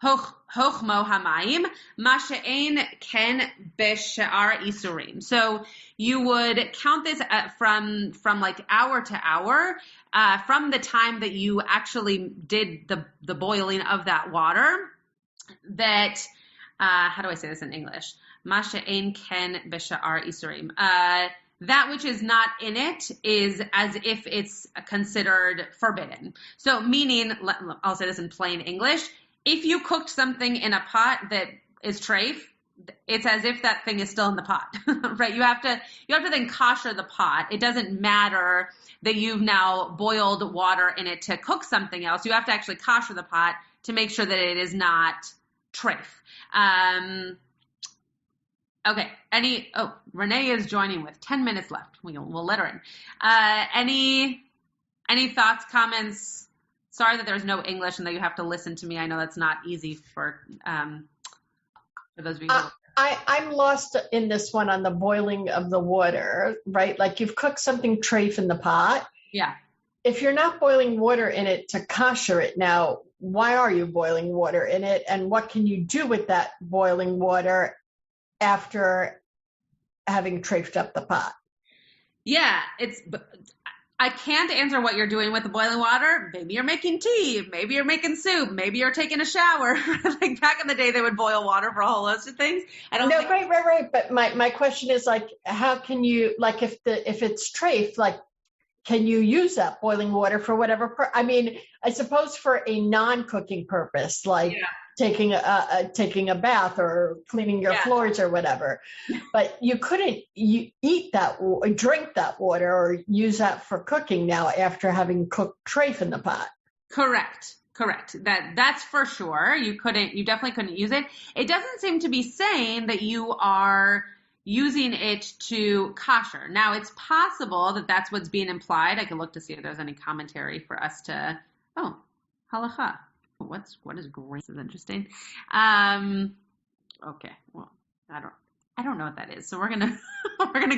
B: Hochmo hamayim, masha'ein ken b'sha'ar isurim. So you would count this from like hour to hour, from the time that you actually did the boiling of that water. That how do I say this in English? Masha'ein ken b'sha'ar isurim. That which is not in it is as if it's considered forbidden. So meaning, I'll say this in plain English. If you cooked something in a pot that is treif, it's as if that thing is still in the pot, right? You have to then kasher the pot. It doesn't matter that you've now boiled water in it to cook something else. You have to actually kasher the pot to make sure that it is not treif. Okay. Renee is joining with 10 minutes left. We'll let her in. Any thoughts, comments? Sorry that there's no English and that you have to listen to me. I know that's not easy for those of you.
J: I'm lost in this one on the boiling of the water, right? Like you've cooked something treif in the pot.
B: Yeah.
J: If you're not boiling water in it to kasher it now, why are you boiling water in it? And what can you do with that boiling water after having treifed up the pot?
B: Yeah, I can't answer what you're doing with the boiling water. Maybe you're making tea. Maybe you're making soup. Maybe you're taking a shower. Like back in the day, they would boil water for a whole host of things.
J: Right. But my question is like, how can you, like if it's treif, like, can you use that boiling water for whatever? I mean, I suppose for a non-cooking purpose, like taking a bath or cleaning your floors or whatever. But you couldn't eat that, drink that water, or use that for cooking now after having cooked treif in the pot.
B: Correct. That's for sure. You definitely couldn't use it. It doesn't seem to be saying that you are using it to kasher. Now, it's possible that that's what's being implied. I can look to see if there's any commentary for us to, halakha. What is great? This is interesting. Okay. Well, I don't know what that is. So we're gonna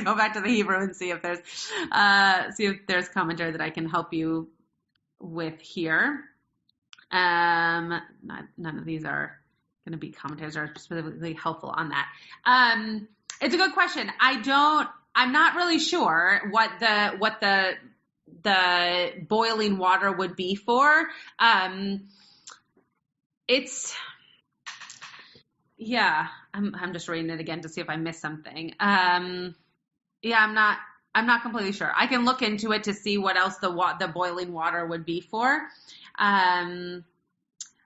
B: go back to the Hebrew and see if there's commentary that I can help you with here. None of these are going to be commentaries that are specifically helpful on that. It's a good question. I'm not really sure what the boiling water would be for. I'm just reading it again to see if I missed something. I'm not completely sure. I can look into it to see what else the boiling water would be for.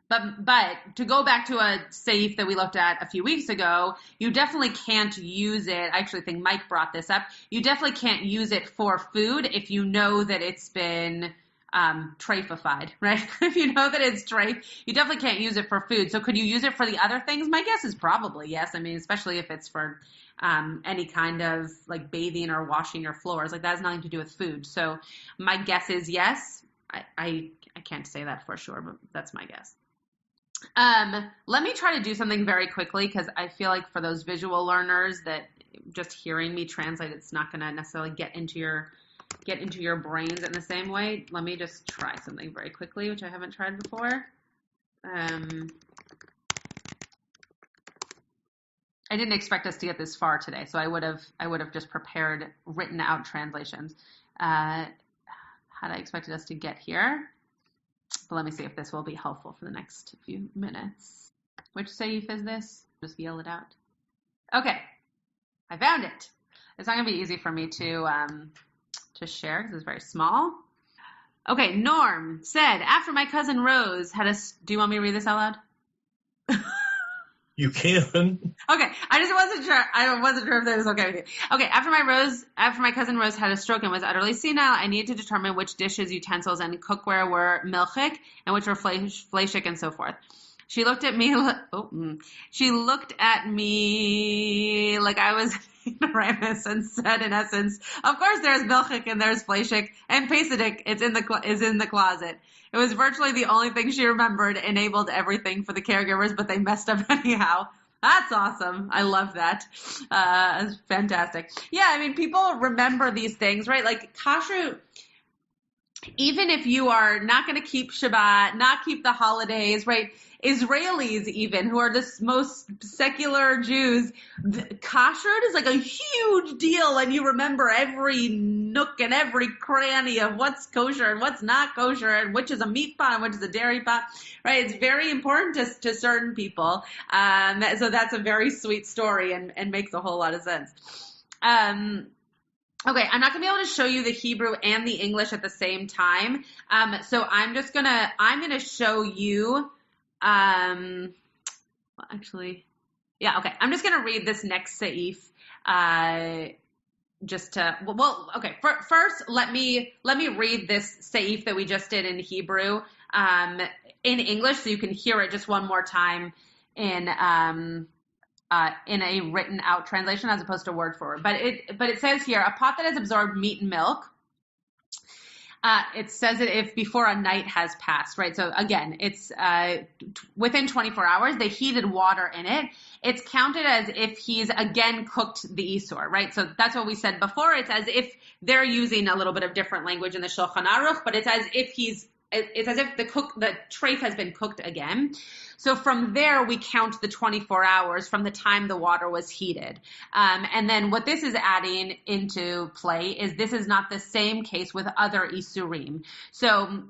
B: But to go back to a safe that we looked at a few weeks ago, you definitely can't use it. I actually think Mike brought this up. You definitely can't use it for food if you know that it's been treifified, right? If you know that it's treif, you definitely can't use it for food. So could you use it for the other things? My guess is probably yes. I mean, especially if it's for any kind of like bathing or washing your floors. Like that has nothing to do with food. So my guess is yes. I can't say that for sure, but that's my guess. Let me try to do something very quickly because I feel like for those visual learners that just hearing me translate, it's not going to necessarily get into your brains in the same way. Let me just try something very quickly, which I haven't tried before. I didn't expect us to get this far today, so I would have just prepared written out translations. Had I expected us to get here? But let me see if this will be helpful for the next few minutes. Which seif is this? Just yell it out. Okay, I found it. It's not going to be easy for me to share because it's very small. Okay, Norm said, after my cousin Rose had do you want me to read this out loud?
K: You can.
B: Okay, I just wasn't sure. I wasn't sure if that was okay with you. Okay, after my cousin Rose had a stroke and was utterly senile, I needed to determine which dishes, utensils, and cookware were milchik and which were fleshik and so forth. She looked at me. She looked at me like I was ignoramus and said, in essence, "Of course, there's milchik and there's fleshik and pesadik. It's in the closet." It was virtually the only thing she remembered. Enabled everything for the caregivers, but they messed up anyhow. That's awesome. I love that. It's fantastic. Yeah, I mean, people remember these things, right? Like kashrut. even if you are not going to keep Shabbat, not keep the holidays, right? Israelis even, who are the most secular Jews, kashrut is like a huge deal, and you remember every nook and every cranny of what's kosher and what's not kosher, and which is a meat pot and which is a dairy pot, right? It's very important to certain people. So that's a very sweet story and makes a whole lot of sense. Okay, I'm not gonna be able to show you the Hebrew and the English at the same time. So I'm gonna show you, I'm just gonna read this next seif, first let me read this seif that we just did in Hebrew, in English, so you can hear it just one more time in a written out translation as opposed to word for word. But it says here, a pot that has absorbed meat and milk, it says it if before a night has passed, right? So again, it's within 24 hours, the heated water in it, it's counted as if he's again cooked the isur, right? So that's what we said before. It's as if they're using a little bit of different language in the Shulchan Aruch, but it's as if the treif has been cooked again. So from there, we count the 24 hours from the time the water was heated. And then what this is adding into play is this is not the same case with other isurim. So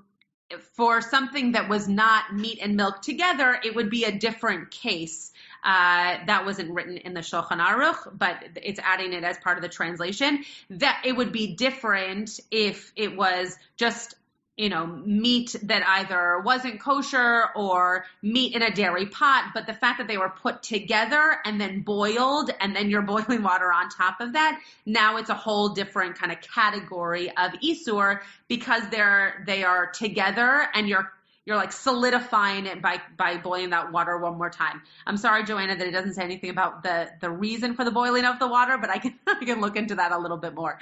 B: for something that was not meat and milk together, it would be a different case. That wasn't written in the Shulchan Aruch, but it's adding it as part of the translation. That it would be different if it was just meat that either wasn't kosher or meat in a dairy pot, but the fact that they were put together and then boiled and then you're boiling water on top of that, now it's a whole different kind of category of isur because they are together and you're like solidifying it by boiling that water one more time. I'm sorry, Joanna, that it doesn't say anything about the reason for the boiling of the water, but I can look into that a little bit more.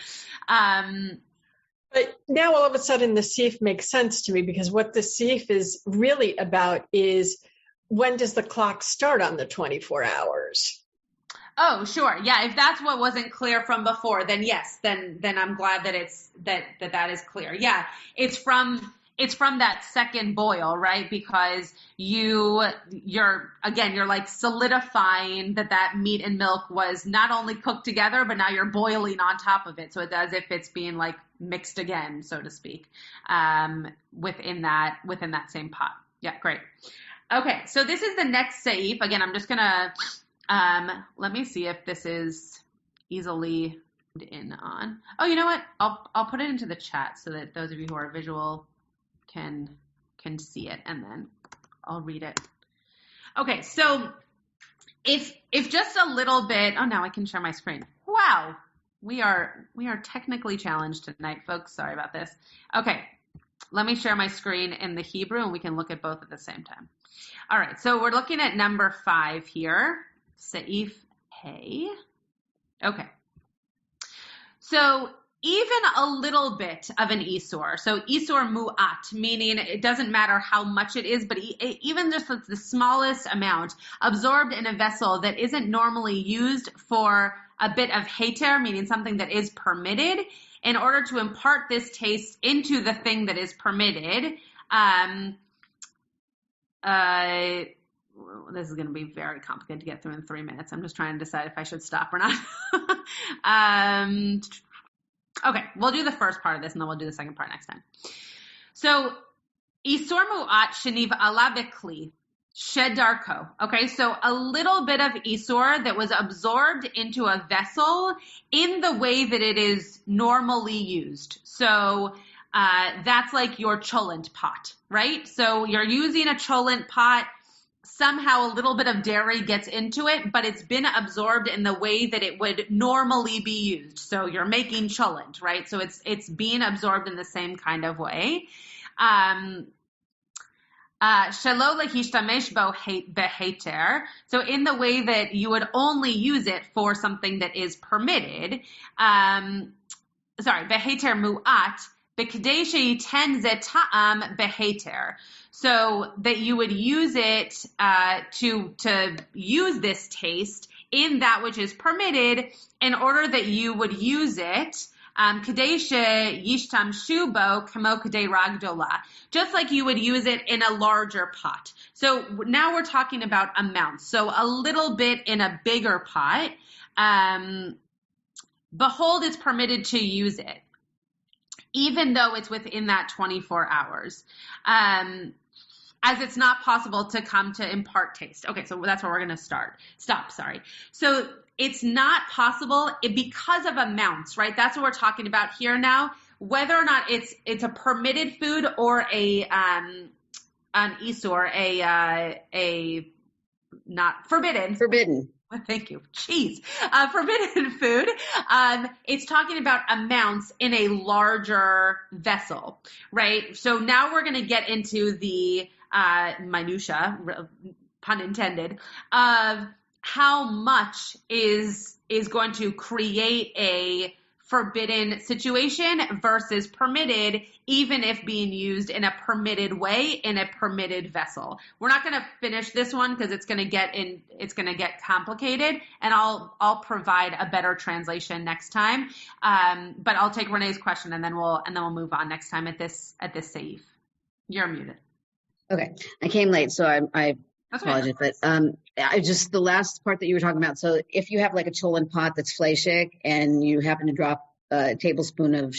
J: But now all of a sudden the seif makes sense to me, because what the seif is really about is when does the clock start on the 24 hours?
B: Oh, sure. Yeah. If that's what wasn't clear from before, then yes, then I'm glad that that is clear. Yeah. It's from that second boil, right? Because you're like solidifying that meat and milk was not only cooked together, but now you're boiling on top of it. So it's as if it's being like mixed again, so to speak, within that same pot. Yeah, great. Okay, so this is the next seif. Again, I'm just gonna let me see if this is easily in on. Oh, you know what? I'll put it into the chat so that those of you who are visual can see it, and then I'll read it. Okay, so if just a little bit, oh, now I can share my screen. Wow, we are technically challenged tonight, folks. Sorry about this. Okay, let me share my screen in the Hebrew, and we can look at both at the same time. All right, so we're looking at number 5 here, Seif Hey. Okay, so even a little bit of an isur, so isur mu'at, meaning it doesn't matter how much it is, but even just the smallest amount absorbed in a vessel that isn't normally used for a bit of heter, meaning something that is permitted, in order to impart this taste into the thing that is permitted. This is going to be very complicated to get through in 3 minutes. I'm just trying to decide if I should stop or not. Okay, we'll do the first part of this, and then we'll do the second part next time. So, isur mu'at sheniv ala bekli shedarko. Okay, so a little bit of isur that was absorbed into a vessel in the way that it is normally used. So, that's like your cholent pot, right? So you're using a cholent pot. Somehow a little bit of dairy gets into it, but it's been absorbed in the way that it would normally be used. So you're making cholent, right? So it's being absorbed in the same kind of way. Shelo lehishtamesh bo beheter. So in the way that you would only use it for something that is permitted. Beheter mu'at. Beheter, so that you would use it to use this taste in that which is permitted, in order that you would use it Kadeshe yishtam shubo kamo kadei ragdola, just like you would use it in a larger pot. So now we're talking about amounts. So a little bit in a bigger pot. Behold, it's permitted to use it, even though it's within that 24 hours. As it's not possible to come to impart taste. Okay, so that's where we're going to stop. So it's not possible because of amounts, right? That's what we're talking about here now. Whether or not it's a permitted food or an isur, a not forbidden.
E: Forbidden.
B: Thank you. Cheese. Forbidden food. It's talking about amounts in a larger vessel, right? So now we're going to get into the minutia, pun intended, of how much is going to create a forbidden situation versus permitted, even if being used in a permitted way in a permitted vessel. We're not going to finish this one because it's going to get complicated, and I'll provide a better translation next time. But I'll take Renee's question and then we'll move on next time at this seif. You're muted.
K: Okay, I came late, so I apologize, but I just the last part that you were talking about. So if you have like a cholent pot that's fleshik and you happen to drop a tablespoon of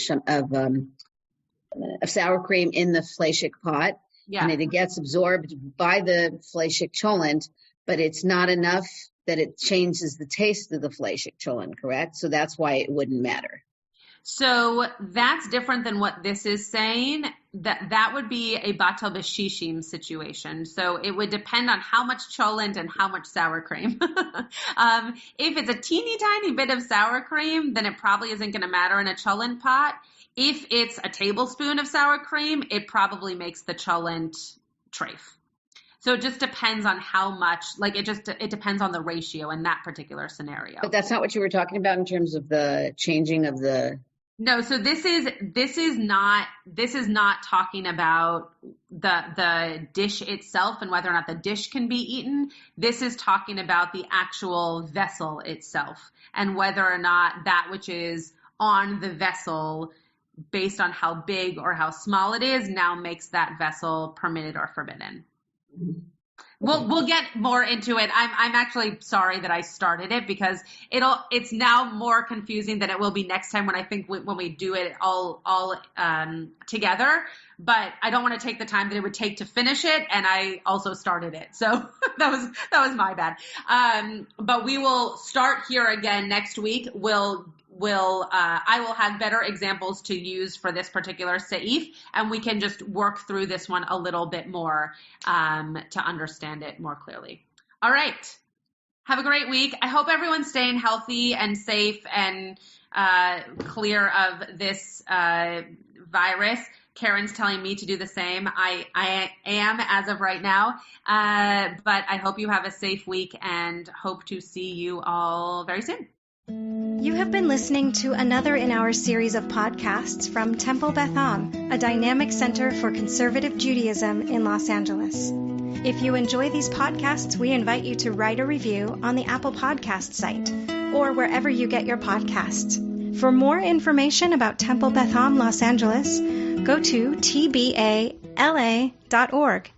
K: sour cream in the fleshik pot, and it gets absorbed by the fleshik cholent, but it's not enough that it changes the taste of the fleshik cholent, correct? So that's why it wouldn't matter.
B: So that's different than what this is saying. That would be a batel b'shishim situation. So it would depend on how much cholent and how much sour cream. If it's a teeny tiny bit of sour cream, then it probably isn't going to matter in a cholent pot. If it's a tablespoon of sour cream, it probably makes the cholent treif. So it just depends on how much, it depends on the ratio in that particular scenario.
K: But that's not what you were talking about in terms of the changing of the...
B: No, so this is not talking about the dish itself and whether or not the dish can be eaten. This is talking about the actual vessel itself and whether or not that which is on the vessel, based on how big or how small it is, now makes that vessel permitted or forbidden. Mm-hmm. We'll get more into it. I'm actually sorry that I started it because it's now more confusing than it will be next time when I think when we do it all together. But I don't want to take the time that it would take to finish it, and I also started it, so that was my bad. But we will start here again next week. I will have better examples to use for this particular seif, and we can just work through this one a little bit more to understand it more clearly. All right. Have a great week. I hope everyone's staying healthy and safe and clear of this virus. Karen's telling me to do the same. I am as of right now, but I hope you have a safe week and hope to see you all very soon.
A: You have been listening to another in our series of podcasts from Temple Beth Am, a dynamic center for conservative Judaism in Los Angeles. If you enjoy these podcasts, we invite you to write a review on the Apple Podcast site or wherever you get your podcasts. For more information about Temple Beth Am Los Angeles, go to tbala.org.